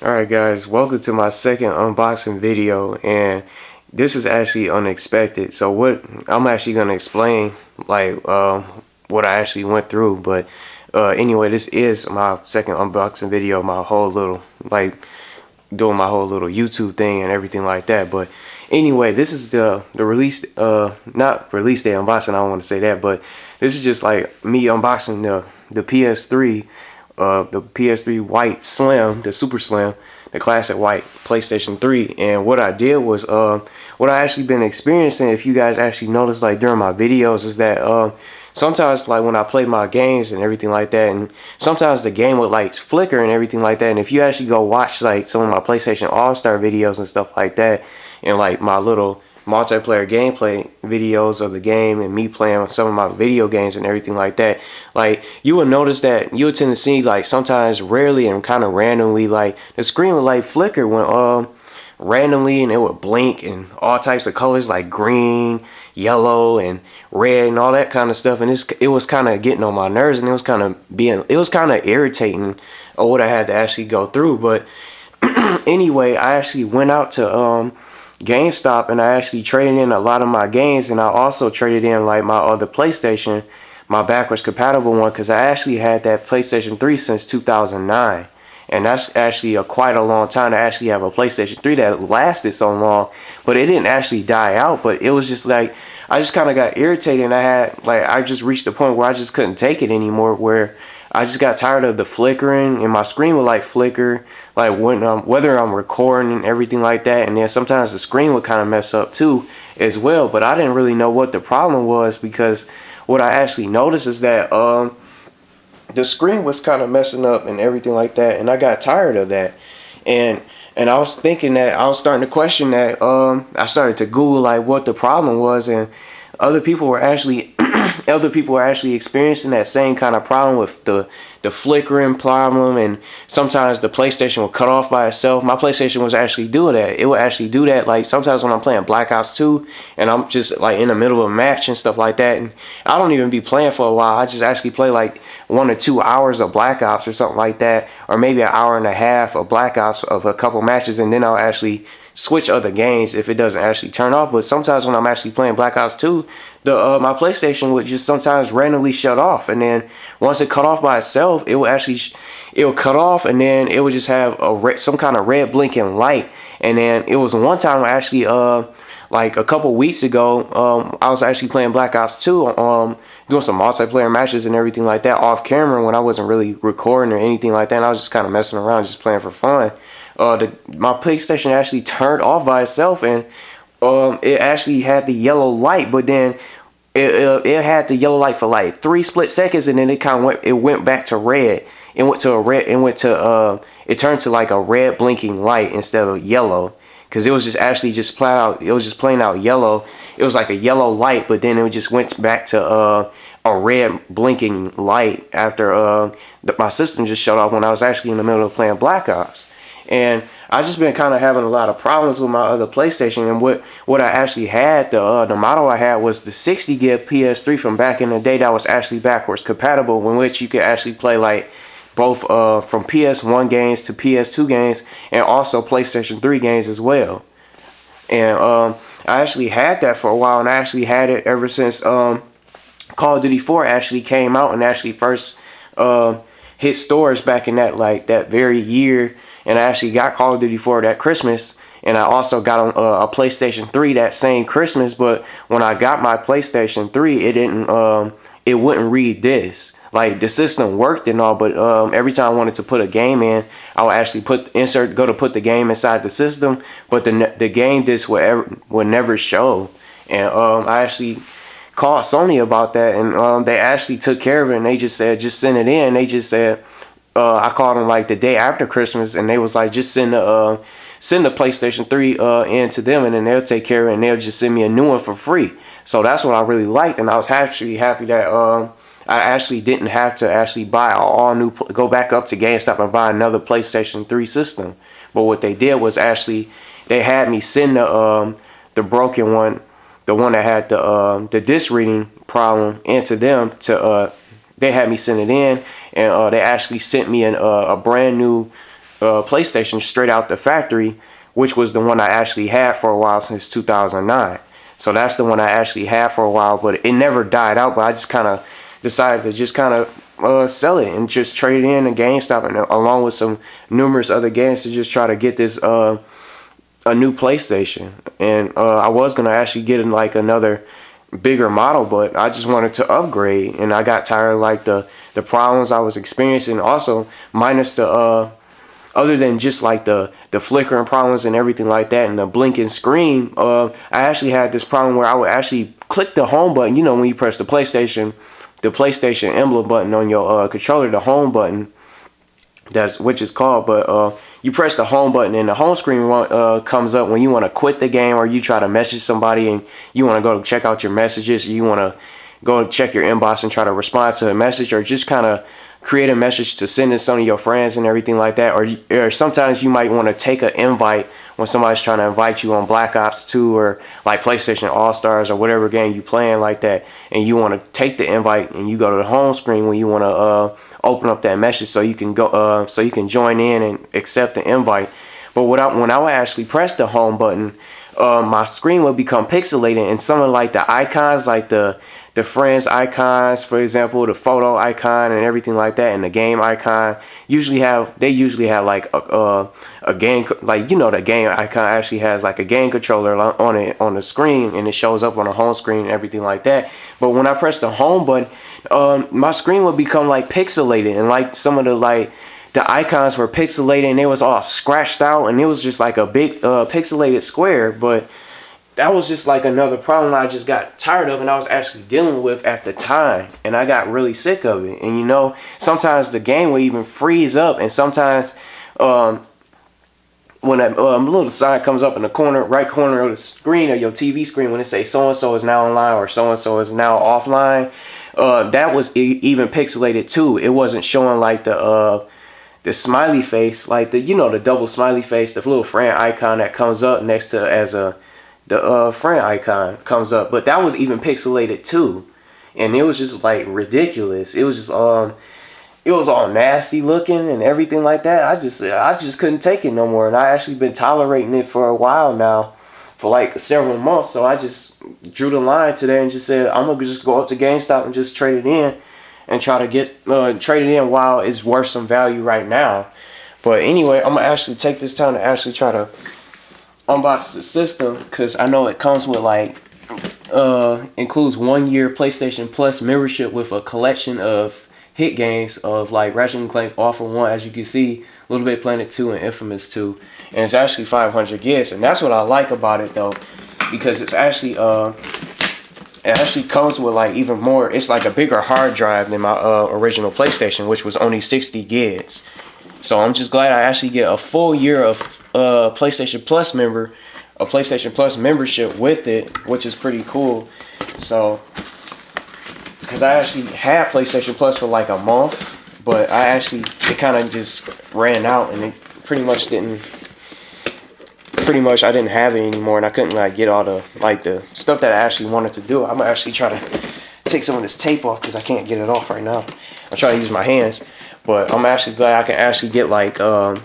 Alright guys, welcome to my second unboxing video, and this is actually unexpected. So what I'm actually going to explain like what I actually went through, but anyway, this is my second unboxing video, my whole little like doing my whole little YouTube thing and everything like that. But anyway, this is the release not release day unboxing, I don't want to say that, but this is just like me unboxing the PS3, the PS3 White Slim, the Super Slim, the Classic White PlayStation 3. And what I did was what I actually been experiencing, if you guys actually noticed like during my videos, is that sometimes like when I play my games and everything like that, and sometimes the game would like flicker and everything like that. And if you actually go watch like some of my PlayStation All-Star videos and stuff like that, and like my little multiplayer gameplay videos of the game and me playing some of my video games and everything like that, like you will notice that you would tend to see like sometimes rarely and kind of randomly like the screen would like flicker when randomly, and it would blink in all types of colors like green, yellow, and red and all that kind of stuff. And it was kind of getting on my nerves, and it was kind of irritating what I had to actually go through. But anyway, I actually went out to GameStop, and I actually traded in a lot of my games, and I also traded in like my other PlayStation, my backwards compatible one, because I actually had that PlayStation 3 since 2009. And that's actually quite a long time to actually have a PlayStation 3 that lasted so long. But it didn't actually die out, but it was just like I just kind of got irritated, and I just reached a point where I just couldn't take it anymore, where I just got tired of the flickering, and my screen would like flicker like when whether I'm recording and everything like that. And then sometimes the screen would kind of mess up too as well. But I didn't really know what the problem was, because what I actually noticed is that the screen was kind of messing up and everything like that, and I got tired of that. And I was thinking that I was starting to question that. I started to Google like what the problem was, and other people were actually experiencing that same kind of problem with the flickering problem. And sometimes the PlayStation would cut off by itself. My PlayStation was actually doing that. It would actually do that like sometimes when I'm playing Black Ops 2 and I'm just like in the middle of a match and stuff like that, and I don't even be playing for a while. I just actually play like 1 or 2 hours of Black Ops or something like that, or maybe an hour and a half of Black Ops of a couple matches, and then I'll actually switch other games if it doesn't actually turn off. But sometimes when I'm actually playing Black Ops 2, the my PlayStation would just sometimes randomly shut off, and then once it cut off by itself, it would cut off, and then it would just have some kind of red blinking light. And then it was one time actually like a couple weeks ago, I was actually playing Black Ops 2, doing some multiplayer matches and everything like that off camera when I wasn't really recording or anything like that, and I was just kind of messing around, just playing for fun. My PlayStation actually turned off by itself, and it actually had the yellow light, but then it had the yellow light for like 3 split seconds, and then it went back to red. It turned to like a red blinking light instead of yellow, because it was just actually just playing out yellow. It was like a yellow light, but then it just went back to a red blinking light after my system just shut off when I was actually in the middle of playing Black Ops. And I just been kind of having a lot of problems with my other PlayStation. And what I actually had, the model I had was the 60 gig PS3 from back in the day that was actually backwards compatible, in which you could actually play like both from PS1 games to PS2 games, and also PlayStation 3 games as well. And I actually had that for a while, and I actually had it ever since Call of Duty 4 actually came out and actually first hit stores back in that very year. And I actually got Call of Duty 4 that Christmas, and I also got a PlayStation 3 that same Christmas. But when I got my PlayStation 3, it wouldn't read this. Like the system worked and all, but every time I wanted to put a game in, I would actually go to put the game inside the system, but the game disc would never show. And I actually called Sony about that, and they actually took care of it, and they just said just send it in. They just said I called them like the day after Christmas, and they was like just send the PlayStation 3 in to them, and then they'll take care of it, and they'll just send me a new one for free. So that's what I really liked, and I was actually happy that I actually didn't have to actually buy go back up to GameStop and buy another PlayStation 3 system. But what they did was actually they had me send the broken one, the one that had the disc reading problem, into them to they had me send it in, and they actually sent me a brand new PlayStation straight out the factory, which was the one I actually had for a while since 2009. So that's the one I actually had for a while, but it never died out. But I just kind of decided to just kind of sell it and just trade it in a GameStop, and along with some numerous other games, to just try to get this a new PlayStation. And I was gonna actually get in like another bigger model, but I just wanted to upgrade, and I got tired of like the problems I was experiencing. Also, minus the other than just like the flickering problems and everything like that, and the blinking screen, I actually had this problem where I would actually click the home button. You know, when you press the PlayStation emblem button on your controller, the home button, that's which is called, but you press the home button and the home screen comes up when you want to quit the game, or you try to message somebody and you want to go check out your messages, or you want to go check your inbox and try to respond to a message, or just kind of create a message to send to some of your friends and everything like that. Or sometimes you might want to take an invite when somebody's trying to invite you on Black Ops 2 or like PlayStation All-Stars or whatever game you playing like that, and you want to take the invite and you go to the home screen when you want to open up that message so you can go so you can join in and accept the invite. But when I would actually press the home button, my screen would become pixelated, and some of like the icons, like the friends icons, for example, the photo icon and everything like that, and the game icon usually have like a game, like, you know, the game icon actually has like a game controller on it on the screen, and it shows up on the home screen and everything like that. But when I press the home button, my screen would become like pixelated, and like some of the icons were pixelated, and it was all scratched out, and it was just like a big pixelated square. But that was just like another problem I just got tired of, and I was actually dealing with at the time, and I got really sick of it. And you know, sometimes the game will even freeze up, and sometimes when a little sign comes up in the right corner of the screen, or your TV screen, when it says so and so is now online or so and so is now offline, that was even pixelated too. It wasn't showing like the smiley face, like the double smiley face, the little friend icon that comes up next to the friend icon comes up, but that was even pixelated too, and it was just like ridiculous. It was just it was all nasty looking and everything like that. I just couldn't take it no more, and I actually been tolerating it for a while now, for like several months. So I just drew the line today and just said I'm gonna just go up to GameStop and just trade it in, and try to get trade it in while it's worth some value right now. But anyway, I'm gonna actually take this time to actually try to unbox the system, because I know it comes with like includes 1 year PlayStation Plus membership with a collection of hit games of like Ratchet & Clank All For One, as you can see, Little Big Planet 2 and Infamous 2, and it's actually 500 gigs, and that's what I like about it though, because it's actually it actually comes with like even more. It's like a bigger hard drive than my original PlayStation, which was only 60 gigs. So I'm just glad I actually get a full year of PlayStation Plus membership with it, which is pretty cool. So, because I actually had PlayStation Plus for like a month, but it kind of just ran out, and it pretty much I didn't have it anymore, and I couldn't like get all the stuff that I actually wanted to do. I'm gonna actually try to take some of this tape off, because I can't get it off right now. I'll try to use my hands. But I'm actually glad I can actually get like a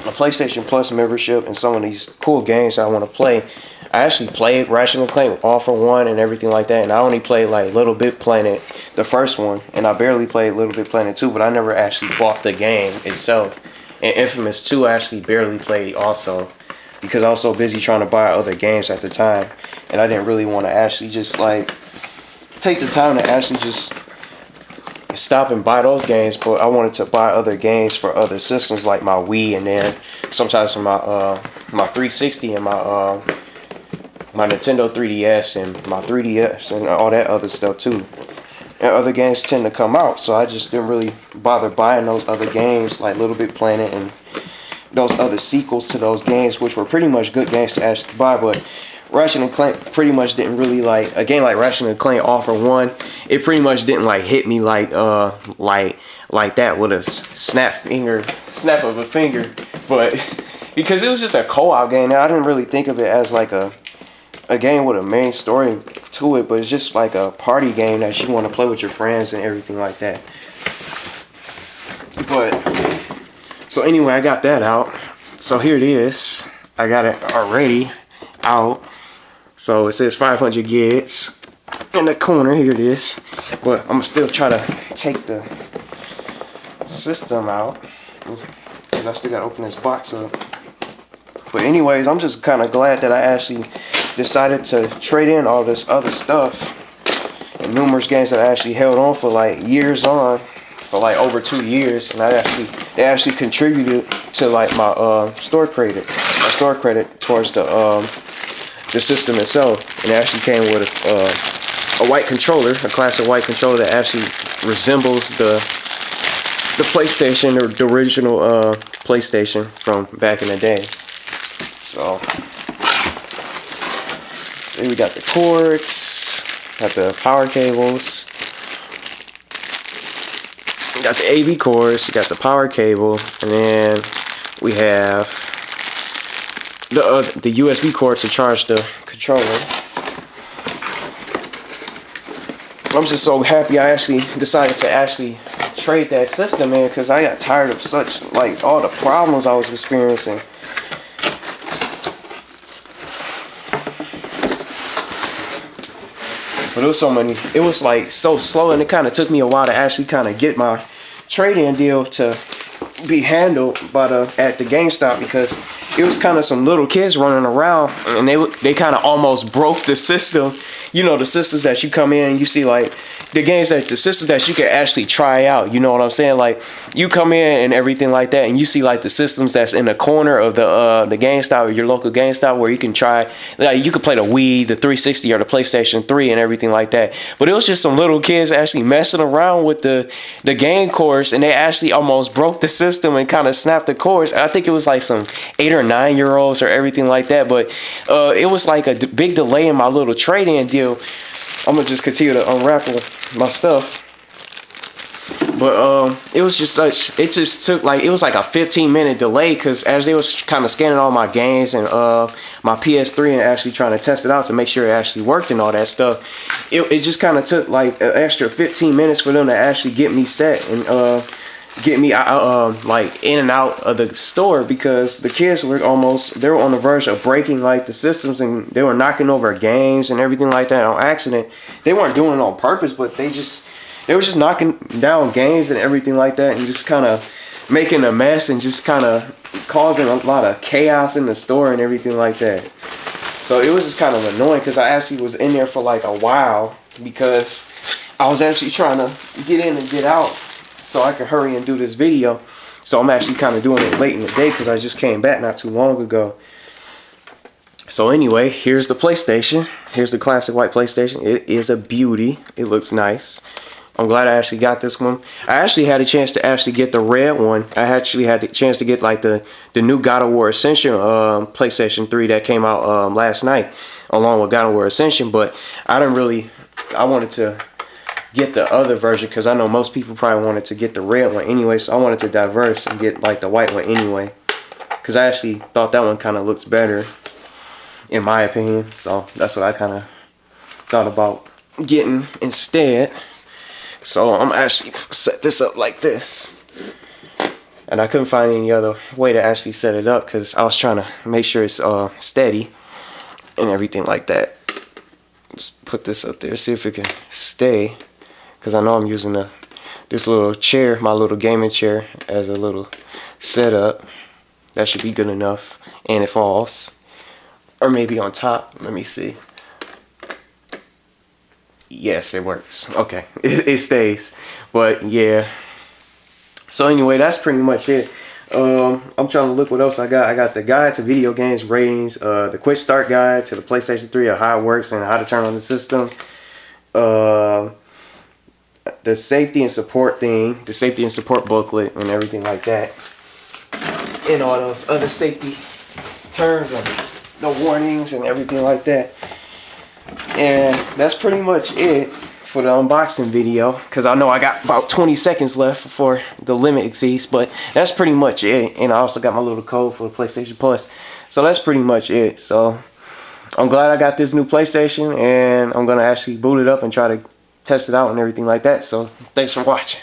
PlayStation Plus membership and some of these cool games that I want to play. I actually played Ratchet & Clank All For One and everything like that, and I only played like Little Big Planet, the first one, and I barely played Little Big Planet 2, but I never actually bought the game itself. And Infamous 2 I actually barely played also, because I was so busy trying to buy other games at the time, and I didn't really want to actually just like take the time to actually just stop and buy those games. But I wanted to buy other games for other systems, like my Wii, and then sometimes for my 360 and my Nintendo 3DS and my 3DS and all that other stuff too. And other games tend to come out, so I just didn't really bother buying those other games like Little Big Planet and those other sequels to those games, which were pretty much good games to actually buy. But Ratchet & Clank pretty much didn't really, like, a game like Ratchet & Clank All For One, it pretty much didn't like hit me like that with a snap of a finger. But because it was just a co-op game, I didn't really think of it as like a game with a main story to it, but it's just like a party game that you want to play with your friends and everything like that. But So anyway, I got that out. So here it is. I got it already out. So it says 500 gigs in the corner. Here it is. But I'm gonna still try to take the system out because I still gotta open this box up. But anyways, I'm just kind of glad that I actually decided to trade in all this other stuff and numerous games that I actually held on for like years on, for like over 2 years, and they actually contributed to like my store credit towards the system itself. And it actually came with a white controller, a classic white controller that actually resembles the PlayStation, or the original PlayStation from back in the day. So we got the cords, got the power cables, we got the AV cords, we got the power cable, and then we have the USB cord to charge the controller. I'm just so happy I actually decided to actually trade that system in, because I got tired of such, like, all the problems I was experiencing. But it was like so slow, and it kind of took me a while to actually kind of get my trade-in deal to be handled at the GameStop, because it was kind of some little kids running around, and they kind of almost broke the system. You know, the systems that you come in and you see, like, the systems that you can actually try out. You know what I'm saying? Like, you come in and everything like that, and you see like the systems that's in the corner of the GameStop, or your local GameStop, where you can try, like, you could play the Wii, the 360, or the PlayStation 3 and everything like that. But it was just some little kids actually messing around with the game cords, and they actually almost broke the system and kind of snapped the cords. I think it was like some 8 or 9 year olds or everything like that. But it was like a big delay in my little trade-in deal. I'm gonna just continue to unravel my stuff. But it was just it just took like, it was like a 15-minute delay, because as they was kind of scanning all my games and my PS3 and actually trying to test it out to make sure it actually worked and all that stuff, it just kind of took like an extra 15 minutes for them to actually get me set and get me like in and out of the store, because the kids were on the verge of breaking like the systems, and they were knocking over games and everything like that on accident. They weren't doing it on purpose, but they were just knocking down games and everything like that, and just kind of making a mess and just kind of causing a lot of chaos in the store and everything like that. So it was just kind of annoying, because I actually was in there for like a while, because I was actually trying to get in and get out so I can hurry and do this video. So I'm actually kind of doing it late in the day, because I just came back not too long ago. So anyway, here's the PlayStation. Here's the classic white PlayStation. It is a beauty. It looks nice. I'm glad I actually got this one. I actually had a chance to actually get the red one. I actually had the chance to get like the new God of War Ascension PlayStation 3 that came out last night, along with God of War Ascension. But I wanted to get the other version, because I know most people probably wanted to get the red one anyway, so I wanted to diverse and get like the white one anyway, because I actually thought that one kind of looks better in my opinion. So that's what I kind of thought about getting instead. So I'm actually set this up like this, and I couldn't find any other way to actually set it up, because I was trying to make sure it's steady and everything like that. Just put this up there, see if it can stay, because I know I'm using this little chair, my little gaming chair, as a little setup. That should be good enough, and it falls, or maybe on top. Let me see. Yes, it works. Okay, it stays. But yeah. So anyway, that's pretty much it. I'm trying to look what else I got. I got the guide to video games ratings, the quick start guide to the PlayStation 3 of how it works and how to turn on the system, the safety and support thing, the safety and support booklet and everything like that, and all those other safety terms and the warnings and everything like that. And that's pretty much it for the unboxing video, because I know I got about 20 seconds left before the limit exceeds. But that's pretty much it. And I also got my little code for the PlayStation Plus. So that's pretty much it. So I'm glad I got this new PlayStation, and I'm gonna actually boot it up and try to test it out and everything like that. So thanks for watching.